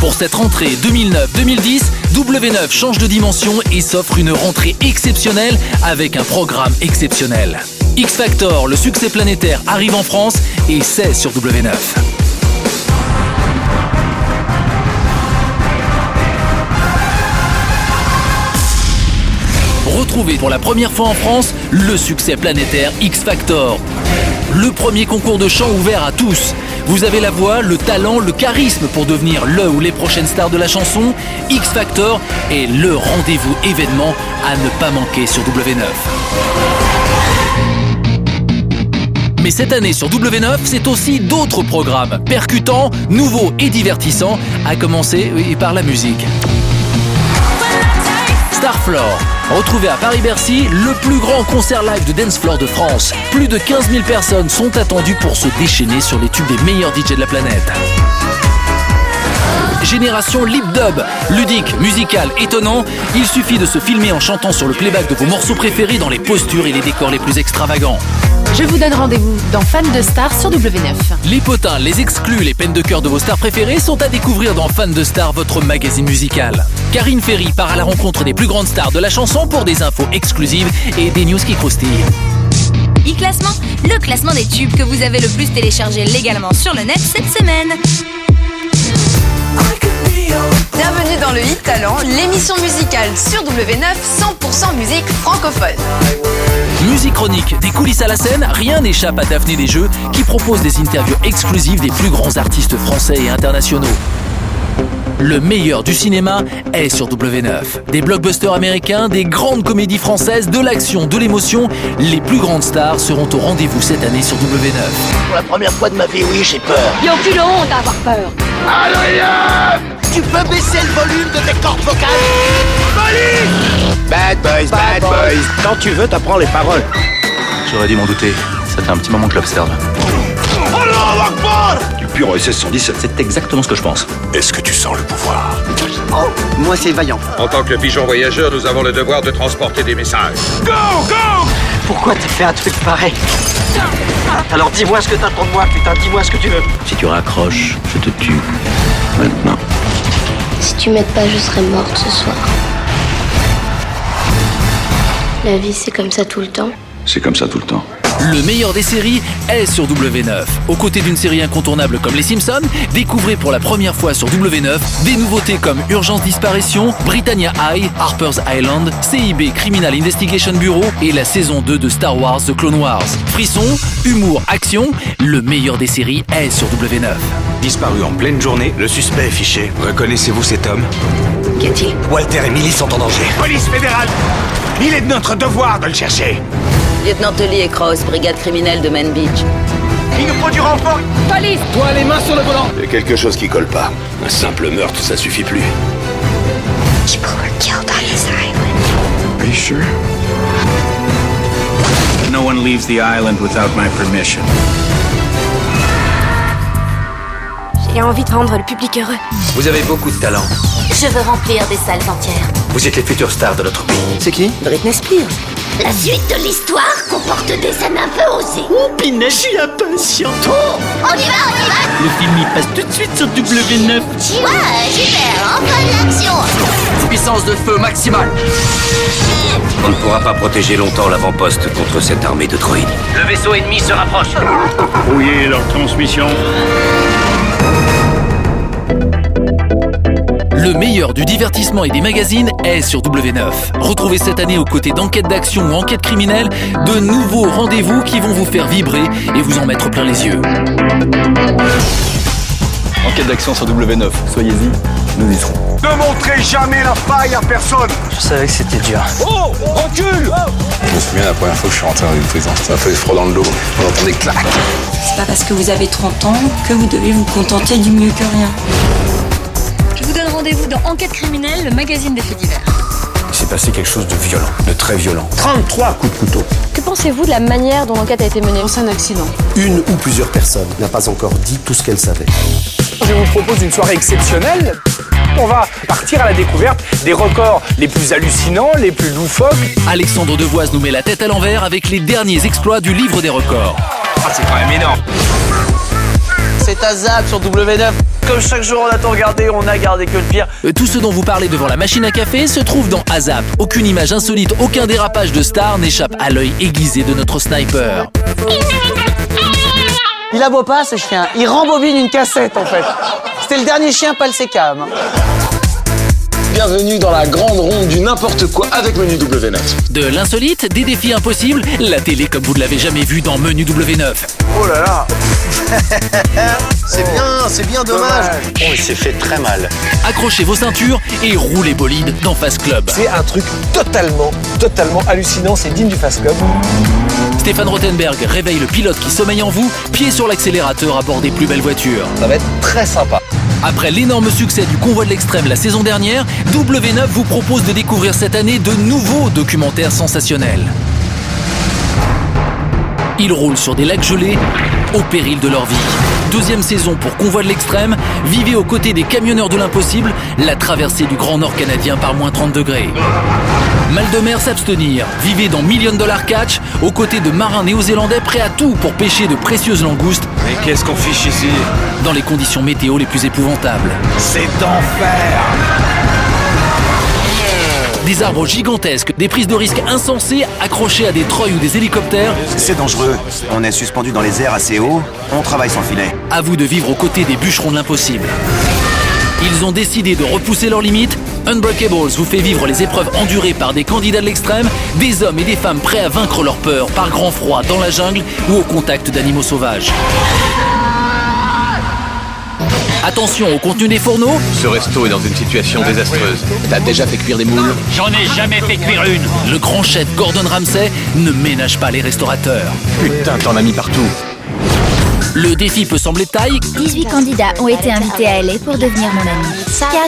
Pour cette rentrée 2009-2010, W9 change de dimension et s'offre une rentrée exceptionnelle avec un programme exceptionnel. X Factor, le succès planétaire, arrive en France et c'est sur W9. Retrouvez pour la première fois en France le succès planétaire X Factor. Le premier concours de chant ouvert à tous. Vous avez la voix, le talent, le charisme pour devenir le ou les prochaines stars de la chanson. X Factor est le rendez-vous événement à ne pas manquer sur W9. Mais cette année sur W9, c'est aussi d'autres programmes percutants, nouveaux et divertissants, à commencer par la musique. Starfloor. Retrouvez à Paris-Bercy le plus grand concert live de dance floor de France. Plus de 15 000 personnes sont attendues pour se déchaîner sur les tubes des meilleurs DJ de la planète. Génération Lip Dub. Ludique, musical, étonnant, il suffit de se filmer en chantant sur le playback de vos morceaux préférés dans les postures et les décors les plus extravagants. Je vous donne rendez-vous dans Fans de Stars sur W9. Les potins, les exclus, les peines de cœur de vos stars préférées sont à découvrir dans Fans de Stars, votre magazine musical. Karine Ferry part à la rencontre des plus grandes stars de la chanson pour des infos exclusives et des news qui croustillent. E-classement, le classement des tubes que vous avez le plus téléchargé légalement sur le net cette semaine. Bienvenue dans le Hit Talent, l'émission musicale sur W9, 100% musique francophone. Musique chronique, des coulisses à la scène, rien n'échappe à Daphné des Jeux qui propose des interviews exclusives des plus grands artistes français et internationaux. Le meilleur du cinéma est sur W9. Des blockbusters américains, des grandes comédies françaises, de l'action, de l'émotion, les plus grandes stars seront au rendez-vous cette année sur W9. Pour la première fois de ma vie, oui, j'ai peur. Il n'y a aucune honte à avoir peur. Adrien! Tu peux baisser le volume de tes cordes vocales? Police! Bad boys, bad boys. Quand tu veux, t'apprends les paroles. J'aurais dû m'en douter. Ça fait un petit moment que je l'observe. Allah Akbar! Du pur SS 117. C'est exactement ce que je pense. Est-ce que tu sens le pouvoir? Oh, moi c'est vaillant. En tant que pigeon voyageur, nous avons le devoir de transporter des messages. Go, go! Pourquoi t'as fait un truc pareil? Alors dis-moi ce que t'attends de moi, putain, dis-moi ce que tu veux. Si tu raccroches, je te tue. Maintenant. Si tu m'aides pas, je serai morte ce soir. La vie, c'est comme ça tout le temps. C'est comme ça tout le temps. Le meilleur des séries est sur W9. Aux côtés d'une série incontournable comme Les Simpsons, découvrez pour la première fois sur W9 des nouveautés comme Urgence Disparition, Britannia High, Harper's Island, CIB Criminal Investigation Bureau et la saison 2 de Star Wars The Clone Wars. Frisson, humour, action, le meilleur des séries est sur W9. Disparu en pleine journée, le suspect est fiché. Reconnaissez-vous cet homme? Qu'y a-t-il? Walter et Millie sont en danger. Police fédérale! Il est de notre devoir de le chercher. Lieutenant Tully et Cross, brigade criminelle de Man Beach. Il nous faut du renfort. Police! Toi, les mains sur le volant. Il y a quelque chose qui colle pas. Un simple meurtre, ça suffit plus. People were killed on this island. Are you sure? No one leaves the island without my permission. J'ai envie de rendre le public heureux. Vous avez beaucoup de talent. Je veux remplir des salles entières. Vous êtes les futures stars de notre pays. C'est qui? Britney Spears. La suite de l'histoire comporte des scènes un peu osées. Oh, Pinette, je suis impatient. On y va! Le film, il passe tout de suite sur W9. Ouais, super, enfin de l'action. Puissance de feu maximale. On ne pourra pas protéger longtemps l'avant-poste contre cette armée de droïdes. Le vaisseau ennemi se rapproche. Brouillez leur transmission. Le meilleur du divertissement et des magazines est sur W9. Retrouvez cette année aux côtés d'enquêtes d'action ou enquêtes criminelles de nouveaux rendez-vous qui vont vous faire vibrer et vous en mettre plein les yeux. Enquête d'action sur W9. Soyez-y, nous y serons. Ne montrez jamais la faille à personne. Je savais que c'était dur. Oh, recule! Je me souviens la première fois que je suis rentré dans une prison. Ça m'a fait froid dans le dos. On entendait clac. C'est pas parce que vous avez 30 ans que vous devez vous contenter du mieux que rien. Je vous donne rendez-vous dans Enquête criminelle, le magazine des faits divers. Il s'est passé quelque chose de violent, de très violent. 33 coups de couteau. Que pensez-vous de la manière dont l'enquête a été menée? C'est un accident. Une ou plusieurs personnes n'a pas encore dit tout ce qu'elle savait. Je vous propose une soirée exceptionnelle. On va partir à la découverte des records les plus hallucinants, les plus loufoques. Alexandre Devoise nous met la tête à l'envers avec les derniers exploits du livre des records. Ah, c'est quand même énorme. C'est à Zap sur W9. Comme chaque jour on a tout regardé, on a gardé que le pire. Tout ce dont vous parlez devant la machine à café se trouve dans ASAP. Aucune image insolite, aucun dérapage de star n'échappe à l'œil aiguisé de notre sniper. Il aboie pas ce chien, il rembobine une cassette en fait. C'était le dernier chien Palsecam. Bienvenue dans la grande ronde du n'importe quoi avec Menu W9. De l'insolite, des défis impossibles, la télé comme vous ne l'avez jamais vu dans Menu W9. Oh là là. C'est bien dommage. Oh, il s'est fait très mal. Accrochez vos ceintures et roulez bolide dans Fast Club. C'est un truc totalement hallucinant, c'est digne du Fast Club. Stéphane Rothenberg réveille le pilote qui sommeille en vous, pied sur l'accélérateur à bord des plus belles voitures. Ça va être très sympa. Après l'énorme succès du Convoi de l'Extrême la saison dernière, W9 vous propose de découvrir cette année de nouveaux documentaires sensationnels. Ils roulent sur des lacs gelés au péril de leur vie. Deuxième saison pour Convoi de l'Extrême, vivez aux côtés des camionneurs de l'impossible, la traversée du Grand Nord canadien par moins 30 degrés. Mal de mer s'abstenir, vivez dans $1 Million Catch, aux côtés de marins néo-zélandais prêts à tout pour pêcher de précieuses langoustes. Mais qu'est-ce qu'on fiche ici? Dans les conditions météo les plus épouvantables. C'est d'enfer. Des arbres gigantesques, des prises de risques insensées accrochées à des treuils ou des hélicoptères. C'est dangereux. On est suspendu dans les airs assez haut. On travaille sans filet. À vous de vivre aux côtés des bûcherons de l'impossible. Ils ont décidé de repousser leurs limites. Unbreakables vous fait vivre les épreuves endurées par des candidats de l'extrême, des hommes et des femmes prêts à vaincre leur peur par grand froid dans la jungle ou au contact d'animaux sauvages. Attention au contenu des fourneaux. Ce resto est dans une situation désastreuse. T'as déjà fait cuire des moules? J'en ai jamais fait cuire une. Le grand chef Gordon Ramsay ne ménage pas les restaurateurs. Putain, t'en as mis partout. Le défi peut sembler de taille. 18 candidats ont été invités à LA pour devenir mon ami.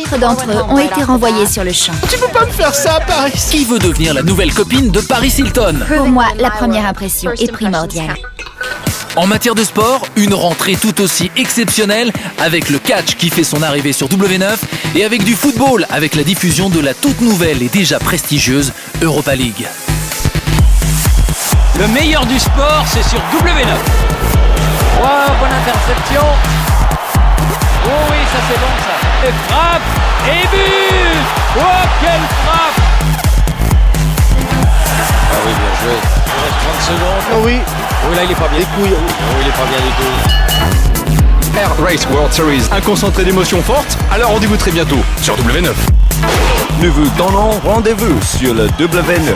4 d'entre eux ont été renvoyés sur le champ. Tu peux pas me faire ça, Paris. Qui veut devenir la nouvelle copine de Paris Hilton? Pour moi, la première impression est primordiale. En matière de sport, une rentrée tout aussi exceptionnelle avec le catch qui fait son arrivée sur W9 et avec du football avec la diffusion de la toute nouvelle et déjà prestigieuse Europa League. Le meilleur du sport, c'est sur W9. Wow, bonne interception. Oh oui, ça c'est bon ça. Et frappe et but. Oh, quelle frappe. Ah oui, bien joué. Il reste 30 secondes. Oh oui. Oh là, il est pas bien. Les couilles. Oh, il est pas bien du tout. Air Race World Series, un concentré d'émotions fortes. Alors rendez-vous très bientôt sur W9. Nouveau talent, rendez-vous sur le W9.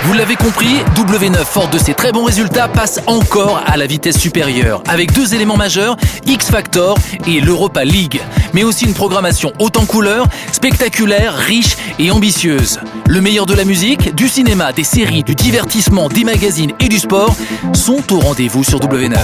Vous l'avez compris, W9, forte de ses très bons résultats, passe encore à la vitesse supérieure, avec 2 éléments majeurs, X Factor et l'Europa League, mais aussi une programmation haute en couleurs, spectaculaire, riche et ambitieuse. Le meilleur de la musique, du cinéma, des séries, du divertissement, des magazines et du sport sont au rendez-vous sur W9.